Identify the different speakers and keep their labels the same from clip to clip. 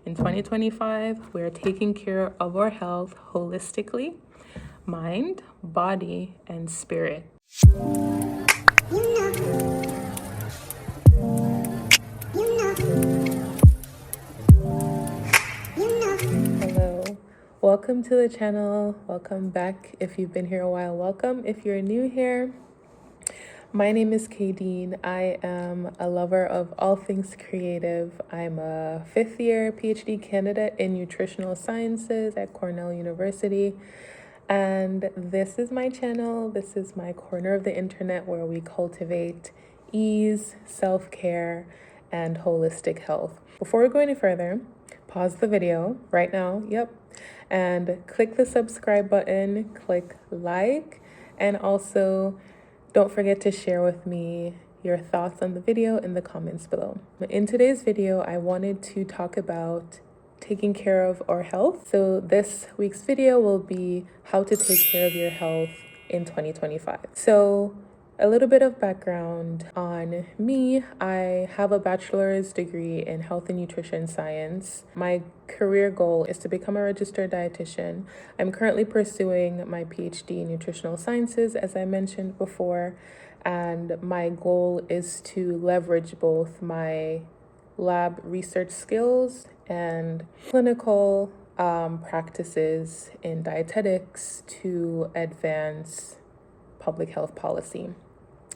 Speaker 1: In 2025, we're taking care of our health holistically, mind, body, and spirit. Hello, welcome to the channel. Welcome back. If you've been here a while, welcome. If you're new here, my name is Kaale. I am a lover of all things creative. I'm a fifth-year PhD candidate in nutritional sciences at Cornell University. And this is my channel. This is my corner of the internet where we cultivate ease, self-care, and holistic health. Before we go any further, pause the video right now. And click the subscribe button, click like, and also don't forget to share with me your thoughts on the video in the comments below. In today's video, I wanted to talk about taking care of our health. So this week's video will be how to take care of your health in 2025. So a little bit of background on me. I have a bachelor's degree in health and nutrition science. My career goal is to become a registered dietitian. I'm currently pursuing my PhD in nutritional sciences, as I mentioned before, and my goal is to leverage both my lab research skills and clinical practices in dietetics to advance public health policy.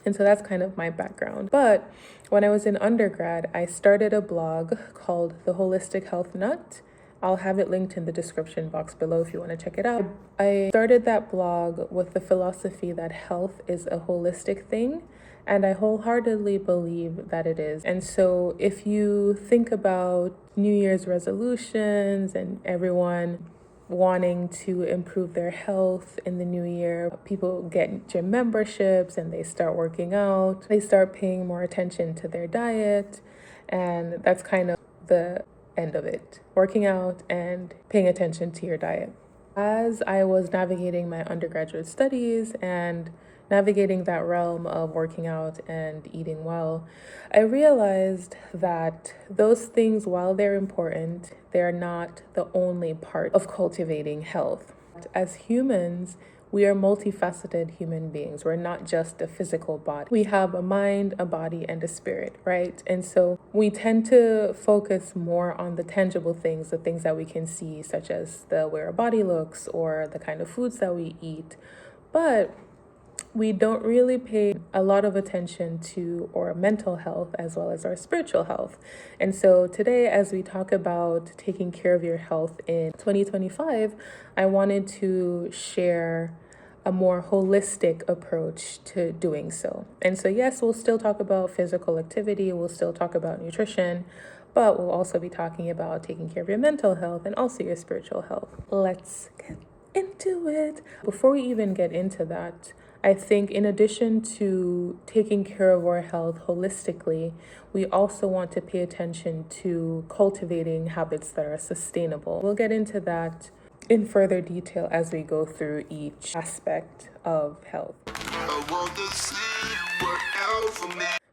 Speaker 1: And so that's kind of my background. But when I was in undergrad, I started a blog called The Holistic Health Nut. I'll have it linked in the description box below if you want to check it out. I started that blog with the philosophy that health is a holistic thing, and I wholeheartedly believe that it is. And so if you think about New Year's resolutions and everyone wanting to improve their health in the new year, people get gym memberships and they start working out. They start paying more attention to their diet, and that's kind of the end of it. Working out and paying attention to your diet. As I was navigating my undergraduate studies and navigating that realm of working out and eating well, I realized that those things, while they're important, they're not the only part of cultivating health. As humans, we are multifaceted human beings. We're not just a physical body. We have a mind, a body, and a spirit, right? And so we tend to focus more on the tangible things, the things that we can see, such as the way our body looks or the kind of foods that we eat. But we don't really pay a lot of attention to our mental health as well as our spiritual health. And so today, as we talk about taking care of your health in 2025, I wanted to share a more holistic approach to doing so. And so, yes, we'll still talk about physical activity, we'll still talk about nutrition, but we'll also be talking about taking care of your mental health and also your spiritual health. Let's get into it. Before we even get into that, I think in addition to taking care of our health holistically, we also want to pay attention to cultivating habits that are sustainable. We'll get into that in further detail as we go through each aspect of health.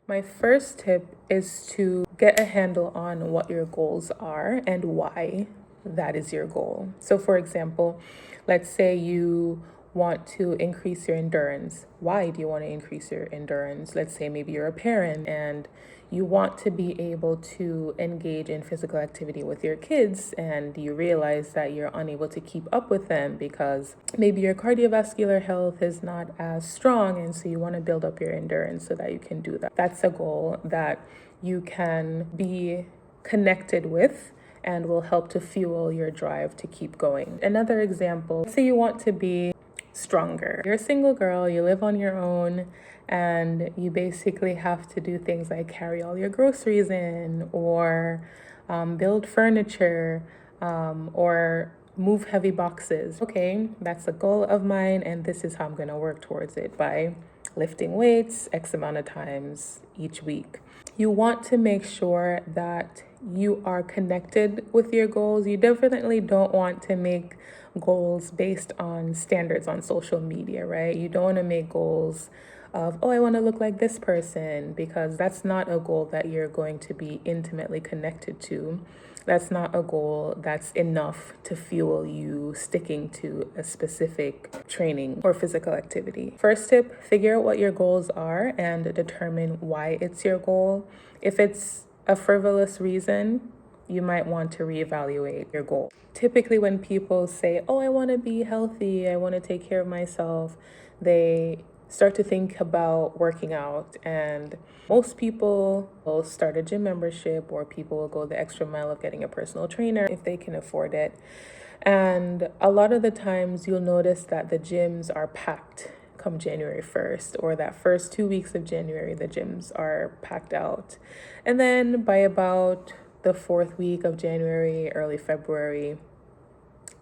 Speaker 1: My first tip is to get a handle on what your goals are and why that is your goal. So for example, let's say you want to increase your endurance. Why do you want to increase your endurance? Let's say maybe you're a parent and you want to be able to engage in physical activity with your kids, and you realize that you're unable to keep up with them because maybe your cardiovascular health is not as strong, and so you want to build up your endurance so that you can do that. That's a goal that you can be connected with and will help to fuel your drive to keep going. Another example, say you want to be stronger. You're a single girl, you live on your own, and you basically have to do things like carry all your groceries in, or build furniture, or move heavy boxes. Okay, that's a goal of mine, and this is how I'm going to work towards it by lifting weights X amount of times each week. You want to make sure that you are connected with your goals. You definitely don't want to make goals based on standards on social media, right? You don't want to make goals of, oh, I want to look like this person, because that's not a goal that you're going to be intimately connected to. That's not a goal that's enough to fuel you sticking to a specific training or physical activity. First tip, figure out what your goals are and determine why it's your goal. If it's a frivolous reason, you might want to reevaluate your goal. Typically, when people say, oh, I want to be healthy, I want to take care of myself, they start to think about working out. And most people will start a gym membership, or people will go the extra mile of getting a personal trainer if they can afford it. And a lot of the times you'll notice that the gyms are packed come January 1st, or that first 2 weeks of January, the gyms are packed out. And then by about the fourth week of January, early February,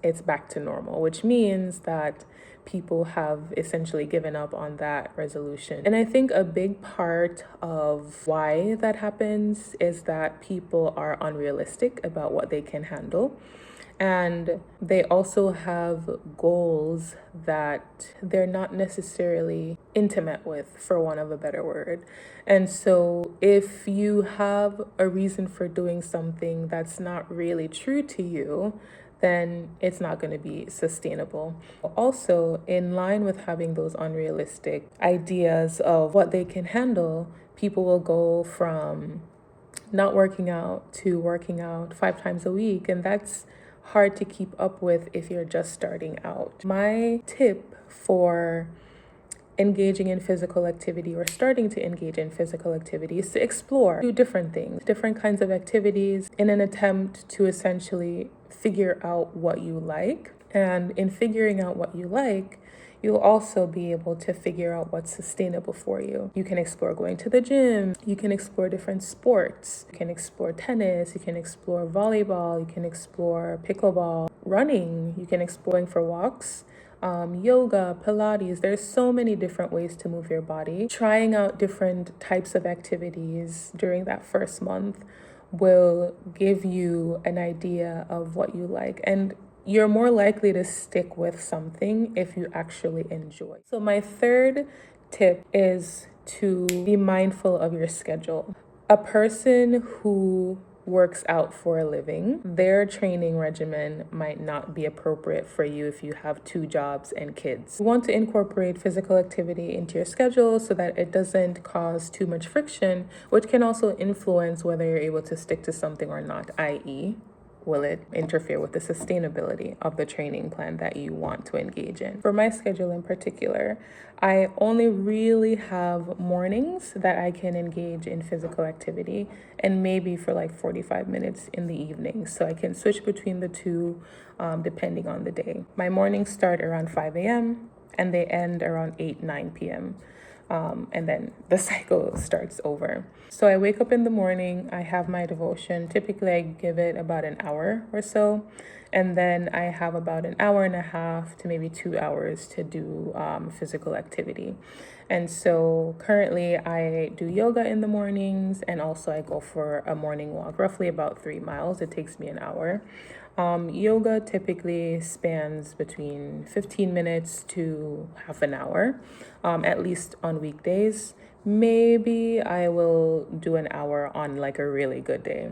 Speaker 1: it's back to normal, which means that people have essentially given up on that resolution. And I think a big part of why that happens is that people are unrealistic about what they can handle. And they also have goals that they're not necessarily intimate with, for want of a better word. And so if you have a reason for doing something that's not really true to you, then it's not going to be sustainable. Also, in line with having those unrealistic ideas of what they can handle, people will go from not working out to working out 5 times a week, and that's hard to keep up with if you're just starting out. My tip for engaging in physical activity, or starting to engage in physical activity, is to explore, do different things, different kinds of activities, in an attempt to essentially figure out what you like. And in figuring out what you like, you'll also be able to figure out what's sustainable for you. You can explore going to the gym, you can explore different sports, you can explore tennis, you can explore volleyball, you can explore pickleball, running, you can explore going for walks, yoga, Pilates. There's so many different ways to move your body. Trying out different types of activities during that first month will give you an idea of what you like. And you're more likely to stick with something if you actually enjoy. So my third tip is to be mindful of your schedule. A person who works out for a living, their training regimen might not be appropriate for you if you have 2 jobs and kids. You want to incorporate physical activity into your schedule so that it doesn't cause too much friction, which can also influence whether you're able to stick to something or not, i.e., will it interfere with the sustainability of the training plan that you want to engage in? For my schedule in particular, I only really have mornings that I can engage in physical activity, and maybe for like 45 minutes in the evening. So I can switch between the two depending on the day. My mornings start around 5 a.m. and they end around 8, 9 p.m. And then the cycle starts over. So I wake up in the morning, I have my devotion. Typically, I give it about an hour or so. And then I have about an hour and a half to maybe 2 hours to do physical activity. And so currently I do yoga in the mornings, and also I go for a morning walk, roughly about 3 miles. It takes me an hour. Yoga typically spans between 15 minutes to half an hour, at least on weekdays. Maybe I will do an hour on like a really good day.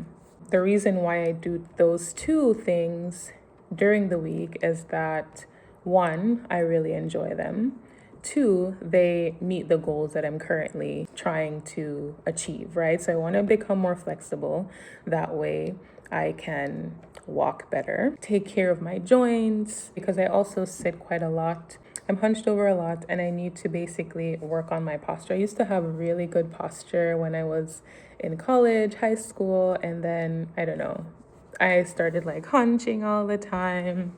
Speaker 1: The reason why I do those two things during the week is that, one, I really enjoy them. Two, they meet the goals that I'm currently trying to achieve, right? So I want to become more flexible. That way I can walk better, take care of my joints, because I also sit quite a lot. I'm hunched over a lot, and I need to basically work on my posture. I used to have really good posture when I was in college, high school, and then I don't know, I started like hunching all the time.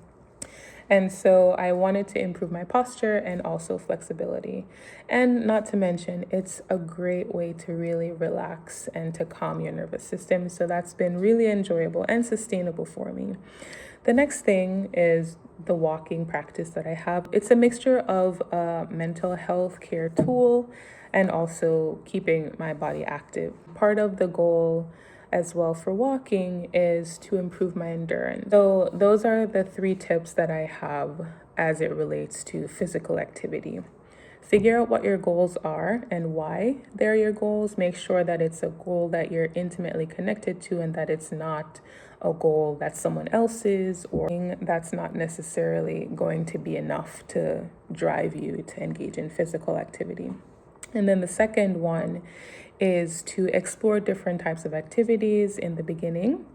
Speaker 1: And so I wanted to improve my posture and also flexibility. And not to mention, it's a great way to really relax and to calm your nervous system. So that's been really enjoyable and sustainable for me. The next thing is the walking practice that I have. It's a mixture of a mental health care tool and also keeping my body active. Part of the goal as well for walking is to improve my endurance. So those are the 3 tips that I have as it relates to physical activity. Figure out what your goals are and why they're your goals. Make sure that it's a goal that you're intimately connected to, and that it's not a goal that's someone else's, or that's not necessarily going to be enough to drive you to engage in physical activity. And then the second one is to explore different types of activities in the beginning.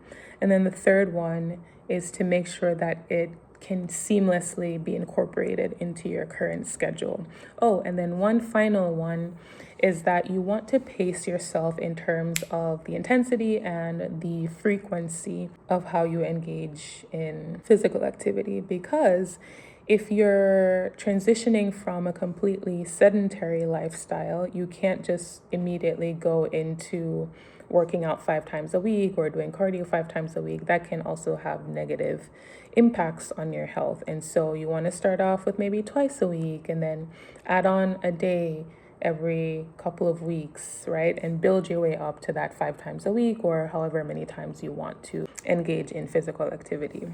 Speaker 1: And then the third one is to make sure that it can seamlessly be incorporated into your current schedule. Oh, and then one final one is that you want to pace yourself in terms of the intensity and the frequency of how you engage in physical activity, because if you're transitioning from a completely sedentary lifestyle, you can't just immediately go into working out 5 times a week or doing cardio 5 times a week. That can also have negative impacts on your health. And so you want to start off with maybe twice a week and then add on a day every couple of weeks, right? And build your way up to that 5 times a week or however many times you want to engage in physical activity.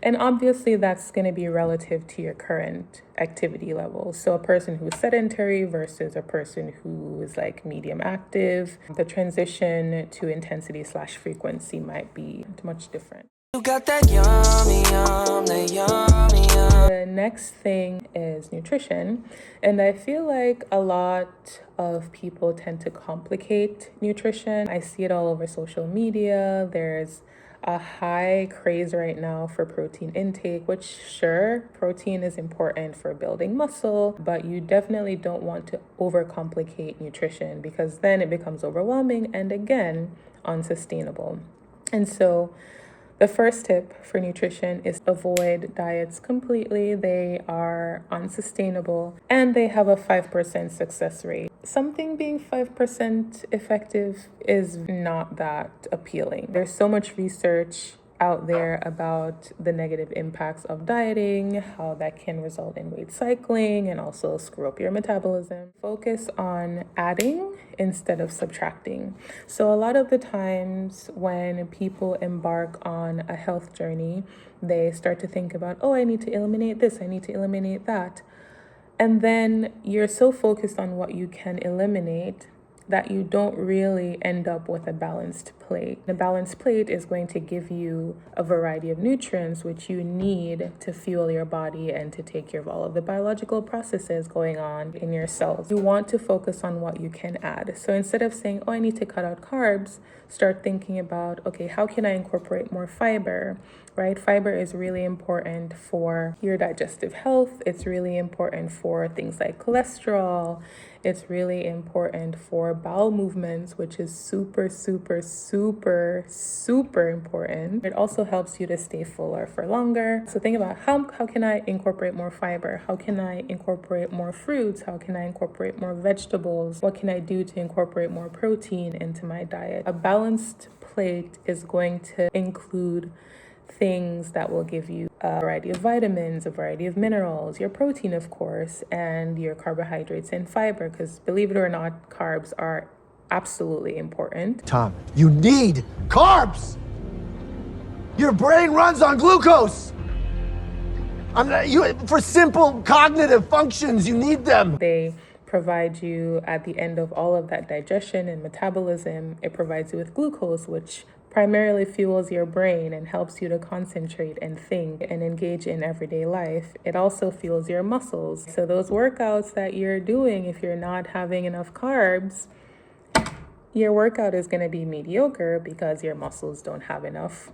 Speaker 1: And obviously that's going to be relative to your current activity level. So a person who's sedentary versus a person who is like medium active, the transition to intensity/frequency might be much different. You got that yummy, that yummy, The next thing is nutrition. And I feel like a lot of people tend to complicate nutrition. I see it all over social media. There's a high craze right now for protein intake, which sure, protein is important for building muscle, but you definitely don't want to overcomplicate nutrition because then it becomes overwhelming and again, unsustainable. And so the first tip for nutrition is avoid diets completely. They are unsustainable and they have a 5% success rate. Something being 5% effective is not that appealing. There's so much research out there about the negative impacts of dieting, how that can result in weight cycling and also screw up your metabolism. Focus on adding instead of subtracting. So a lot of the times when people embark on a health journey, they start to think about, oh, I need to eliminate this, I need to eliminate that. And then you're so focused on what you can eliminate that you don't really end up with a balanced plate. The balanced plate is going to give you a variety of nutrients which you need to fuel your body and to take care of all of the biological processes going on in your cells. You want to focus on what you can add. So instead of saying, oh, I need to cut out carbs, start thinking about, okay, how can I incorporate more fiber? Right? Fiber is really important for your digestive health. It's really important for things like cholesterol. It's really important for bowel movements, which is super, super, super, super important. It also helps you to stay fuller for longer. So think about how can I incorporate more fiber? How can I incorporate more fruits? How can I incorporate more vegetables? What can I do to incorporate more protein into my diet? A balanced plate is going to include things that will give you a variety of vitamins, a variety of minerals, your protein, of course, and your carbohydrates and fiber, because believe it or not, carbs are absolutely important.
Speaker 2: Tom, you need carbs! Your brain runs on glucose! For simple cognitive functions, you need them.
Speaker 1: They provide you, at the end of all of that digestion and metabolism, it provides you with glucose, which primarily fuels your brain and helps you to concentrate and think and engage in everyday life. It also fuels your muscles. So those workouts that you're doing, if you're not having enough carbs, your workout is going to be mediocre because your muscles don't have enough.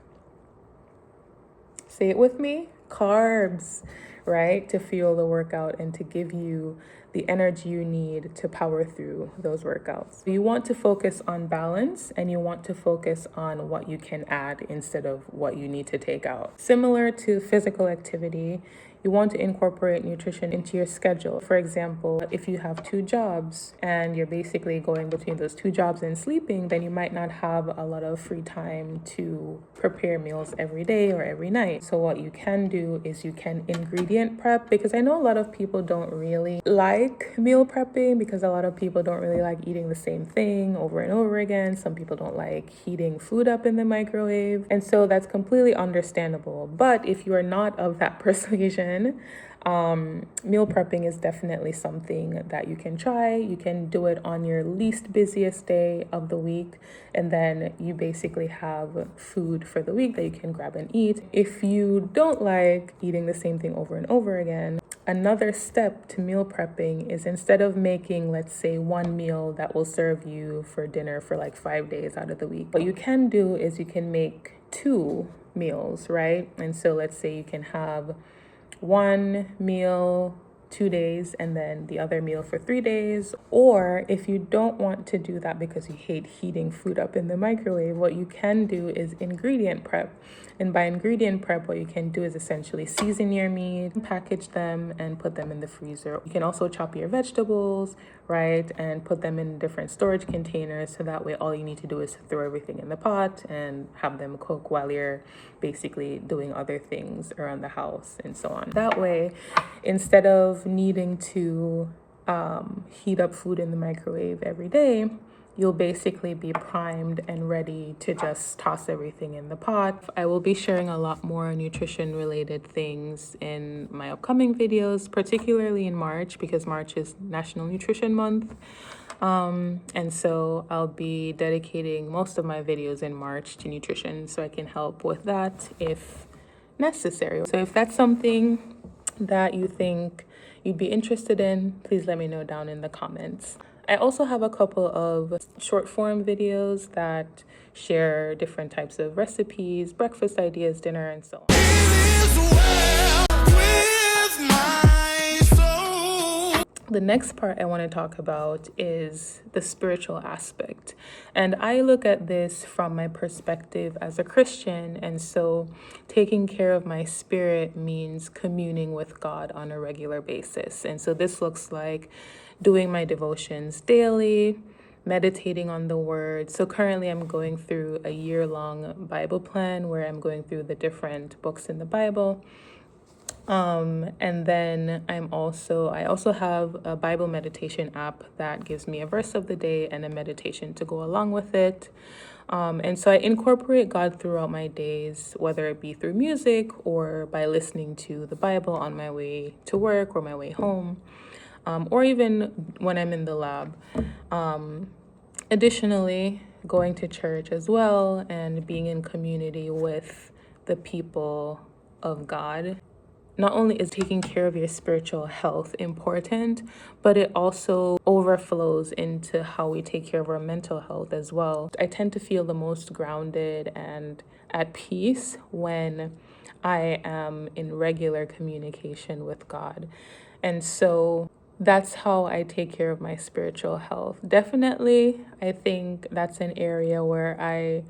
Speaker 1: Say it with me, carbs, right? To fuel the workout and to give you the energy you need to power through those workouts. You want to focus on balance and you want to focus on what you can add instead of what you need to take out. Similar to physical activity, you want to incorporate nutrition into your schedule. For example, if you have 2 jobs and you're basically going between those 2 jobs and sleeping, then you might not have a lot of free time to prepare meals every day or every night. So what you can do is you can ingredient prep, because I know a lot of people don't really like like meal prepping because a lot of people don't really like eating the same thing over and over again. Some people don't like heating food up in the microwave. And so that's completely understandable. But if you are not of that persuasion, meal prepping is definitely something that you can try. You can do it on your least busiest day of the week, and then you basically have food for the week that you can grab and eat. If you don't like eating the same thing over and over again, another step to meal prepping is, instead of making, let's say, one meal that will serve you for dinner for like 5 days out of the week, what you can do is you can make 2 meals, right? And so let's say you can have one meal 2 days and then the other meal for 3 days. Or if you don't want to do that because you hate heating food up in the microwave, what you can do is ingredient prep. And by ingredient prep, what you can do is essentially season your meat, package them, and put them in the freezer. You can also chop your vegetables, right, and put them in different storage containers, so that way all you need to do is throw everything in the pot and have them cook while you're basically doing other things around the house and so on. That way, instead of needing to heat up food in the microwave every day, you'll basically be primed and ready to just toss everything in the pot. I will be sharing a lot more nutrition related things in my upcoming videos, particularly in March, because March is National Nutrition Month. And so I'll be dedicating most of my videos in March to nutrition, so I can help with that if necessary. So if that's something that you think you'd be interested in, please let me know down in the comments. I also have a couple of short form videos that share different types of recipes, breakfast ideas, dinner, and so on. The next part I want to talk about is the spiritual aspect. And I look at this from my perspective as a Christian. And so taking care of my spirit means communing with God on a regular basis. And so this looks like doing my devotions daily, meditating on the word. So currently I'm going through a year-long Bible plan where I'm going through the different books in the Bible. And then I also have a Bible meditation app that gives me a verse of the day and a meditation to go along with it. And so I incorporate God throughout my days, whether it be through music or by listening to the Bible on my way to work or my way home, or even when I'm in the lab. Additionally, going to church as well and being in community with the people of God. Not only is taking care of your spiritual health important, but it also overflows into how we take care of our mental health as well. I tend to feel the most grounded and at peace when I am in regular communication with God. And so that's how I take care of my spiritual health. Definitely, I think that's an area where I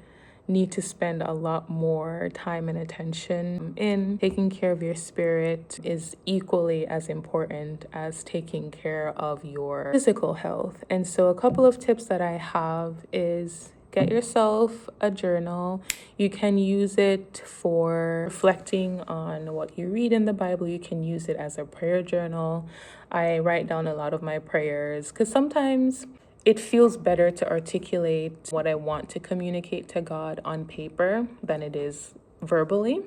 Speaker 1: need to spend a lot more time and attention in. Taking care of your spirit is equally as important as taking care of your physical health. And so a couple of tips that I have is get yourself a journal. You can use it for reflecting on what you read in the Bible. You can use it as a prayer journal. I write down a lot of my prayers because sometimes it feels better to articulate what I want to communicate to God on paper than it is verbally.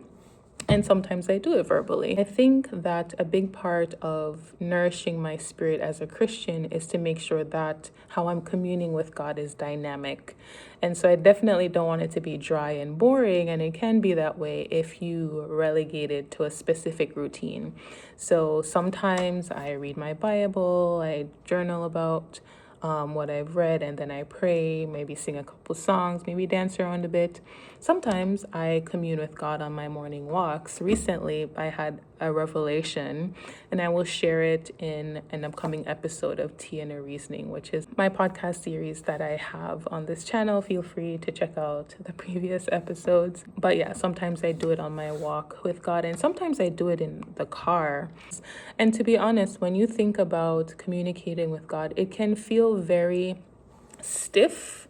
Speaker 1: And sometimes I do it verbally. I think that a big part of nourishing my spirit as a Christian is to make sure that how I'm communing with God is dynamic. And so I definitely don't want it to be dry and boring. And it can be that way if you relegate it to a specific routine. So sometimes I read my Bible, I journal about what I've read, and then I pray, maybe sing a couple songs, maybe dance around a bit. Sometimes I commune with God on my morning walks. Recently, I had a revelation, and I will share it in an upcoming episode of Tea and a Reasoning, which is my podcast series that I have on this channel. Feel free to check out the previous episodes. But yeah, sometimes I do it on my walk with God, and sometimes I do it in the car. And to be honest, when you think about communicating with God, it can feel very stiff,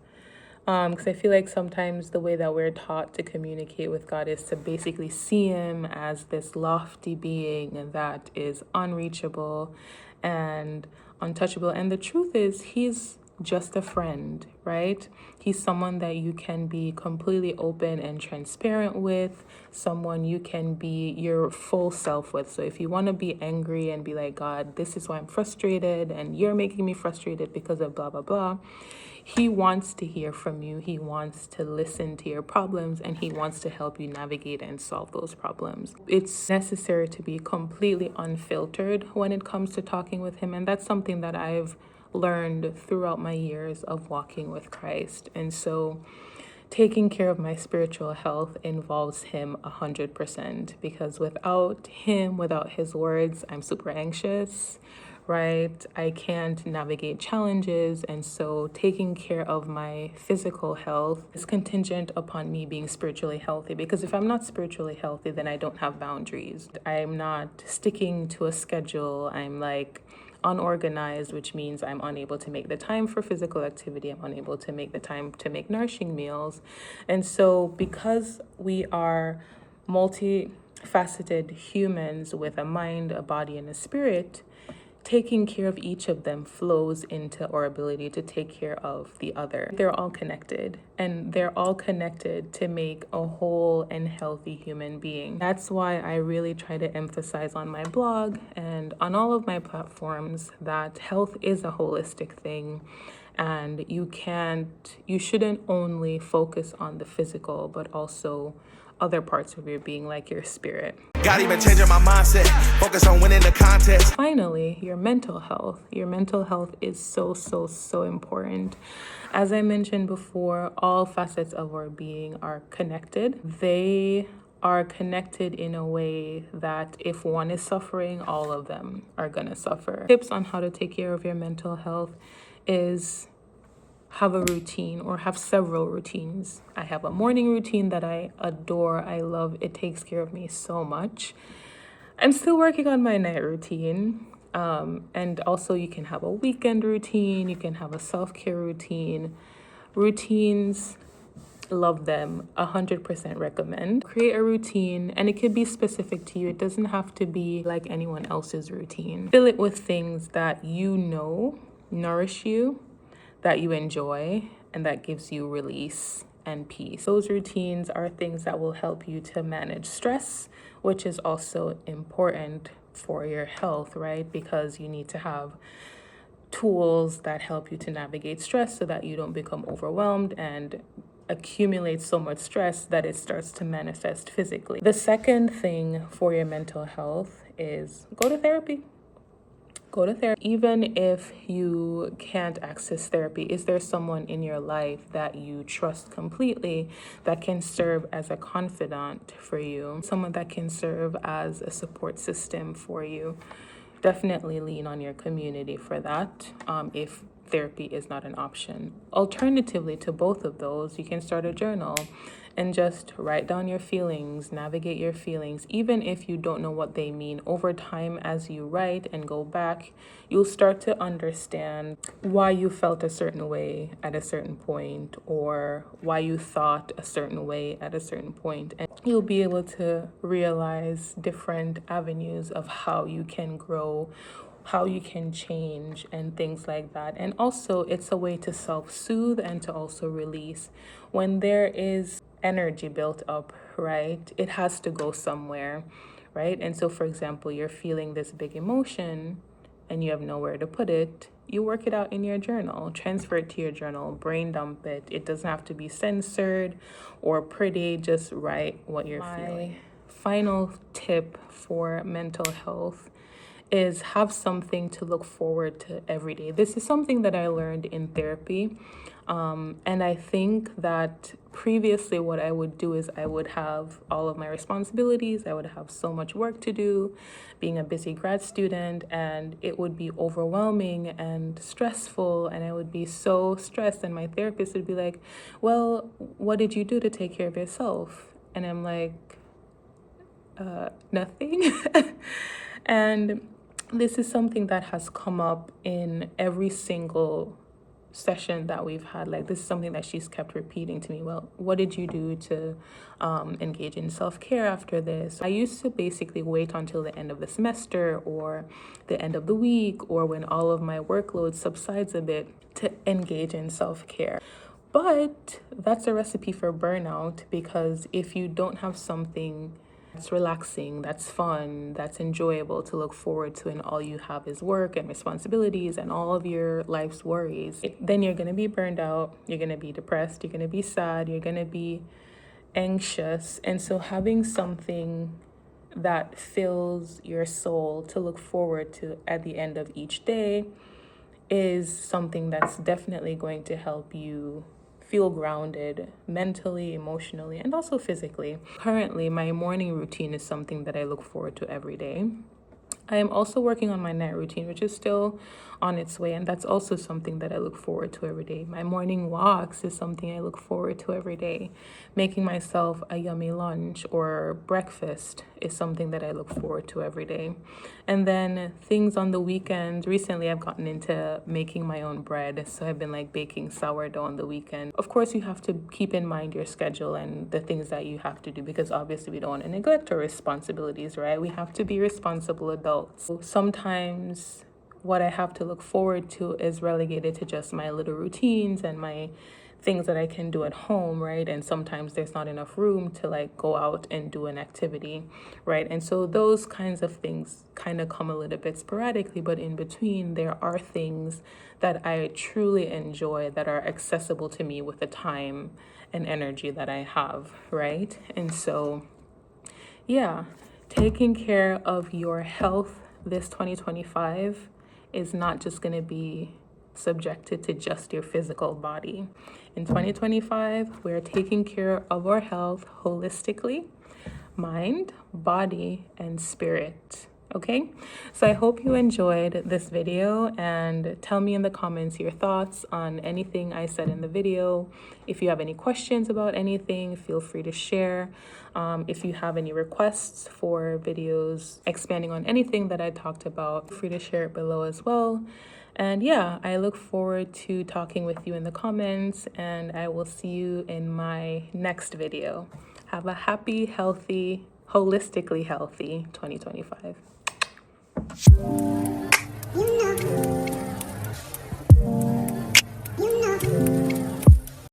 Speaker 1: because I feel like sometimes the way that we're taught to communicate with God is to basically see Him as this lofty being that is unreachable and untouchable. And the truth is, he's just a friend, right? He's someone that you can be completely open and transparent with, someone you can be your full self with. So if you want to be angry and be like, God, this is why I'm frustrated and you're making me frustrated because of blah, blah, blah, he wants to hear from you. He wants to listen to your problems, and he wants to help you navigate and solve those problems. It's necessary to be completely unfiltered when it comes to talking with him. And that's something that I've learned throughout my years of walking with Christ. And so taking care of my spiritual health involves him 100%, because without him, without his words, I'm super anxious, right? I can't navigate challenges. And so taking care of my physical health is contingent upon me being spiritually healthy, because if I'm not spiritually healthy, then I don't have boundaries. I'm not sticking to a schedule. I'm like unorganized, which means I'm unable to make the time for physical activity. I'm unable to make the time to make nourishing meals. And so because we are multifaceted humans with a mind, a body, and a spirit, taking care of each of them flows into our ability to take care of the other. They're all connected, and they're all connected to make a whole and healthy human being. That's why I really try to emphasize on my blog and on all of my platforms that health is a holistic thing. And you shouldn't only focus on the physical, but also other parts of your being, like your spirit.
Speaker 3: God even changing my mindset, focus on winning the contest.
Speaker 1: Finally, your mental health. Your mental health is so important. As I mentioned before, all facets of our being are connected. They are connected in a way that if one is suffering, all of them are gonna suffer. Tips on how to take care of your mental health is have a routine, or have several routines. I have a morning routine that I adore, I love. It takes care of me so much. I'm still working on my night routine. And also you can have a weekend routine, you can have a self-care routine. Routines, love them, 100% recommend. Create a routine, and it could be specific to you. It doesn't have to be like anyone else's routine. Fill it with things that you know nourish you, that you enjoy, and that gives you release and peace. Those routines are things that will help you to manage stress, which is also important for your health, right? Because you need to have tools that help you to navigate stress so that you don't become overwhelmed and accumulate so much stress that it starts to manifest physically. The second thing for your mental health is go to therapy. Go to therapy. Even if you can't access therapy, is there someone in your life that you trust completely that can serve as a confidant for you? Someone that can serve as a support system for you? Definitely lean on your community for that, if therapy is not an option. Alternatively to both of those, you can start a journal and just write down your feelings, navigate your feelings. Even if you don't know what they mean, over time, as you write and go back, you'll start to understand why you felt a certain way at a certain point, or why you thought a certain way at a certain point. And you'll be able to realize different avenues of how you can grow, how you can change, and things like that. And also, it's a way to self-soothe and to also release. When there is energy built up, right, it has to go somewhere, right? And so, for example, you're feeling this big emotion and you have nowhere to put it. You work it out in your journal, transfer it to your journal, brain dump it. It doesn't have to be censored or pretty, just write what you're feeling. Final tip for mental health is have something to look forward to every day. This is something that I learned in therapy. And I think that previously what I would do is I would have all of my responsibilities. I would have so much work to do, being a busy grad student, and it would be overwhelming and stressful. And I would be so stressed. And my therapist would be like, well, what did you do to take care of yourself? And I'm like, nothing. And this is something that has come up in every single session that we've had, like this is something that she's kept repeating to me. Well, what did you do to engage in self-care after this? I used to basically wait until the end of the semester or the end of the week or when all of my workload subsides a bit to engage in self-care. But that's a recipe for burnout, because if you don't have something that's relaxing, that's fun, that's enjoyable to look forward to, and all you have is work and responsibilities and all of your life's worries, then you're going to be burned out, you're going to be depressed, you're going to be sad, you're going to be anxious. And so having something that fills your soul to look forward to at the end of each day is something that's definitely going to help you feel grounded mentally, emotionally, and also physically. Currently, my morning routine is something that I look forward to every day. I am also working on my night routine, which is still on its way, and that's also something that I look forward to every day. My morning walks is something I look forward to every day. Making myself a yummy lunch or breakfast is something that I look forward to every day. And then things on the weekends, recently I've gotten into making my own bread, so I've been like baking sourdough on the weekend. Of course, you have to keep in mind your schedule and the things that you have to do, because obviously we don't want to neglect our responsibilities, right? We have to be responsible adults. So sometimes what I have to look forward to is relegated to just my little routines and my things that I can do at home, right? And sometimes there's not enough room to like go out and do an activity, right? And so those kinds of things kind of come a little bit sporadically, but in between there are things that I truly enjoy that are accessible to me with the time and energy that I have, right? And so yeah, taking care of your health this 2025 is not just going to be subjected to just your physical body. In 2025, we're taking care of our health holistically, mind, body, and spirit. Okay, so I hope you enjoyed this video, and tell me in the comments your thoughts on anything I said in the video. If you have any questions about anything, feel free to share. If you have any requests for videos expanding on anything that I talked about, feel free to share it below as well. And yeah, I look forward to talking with you in the comments, and I will see you in my next video. Have a happy, healthy, holistically healthy 2025.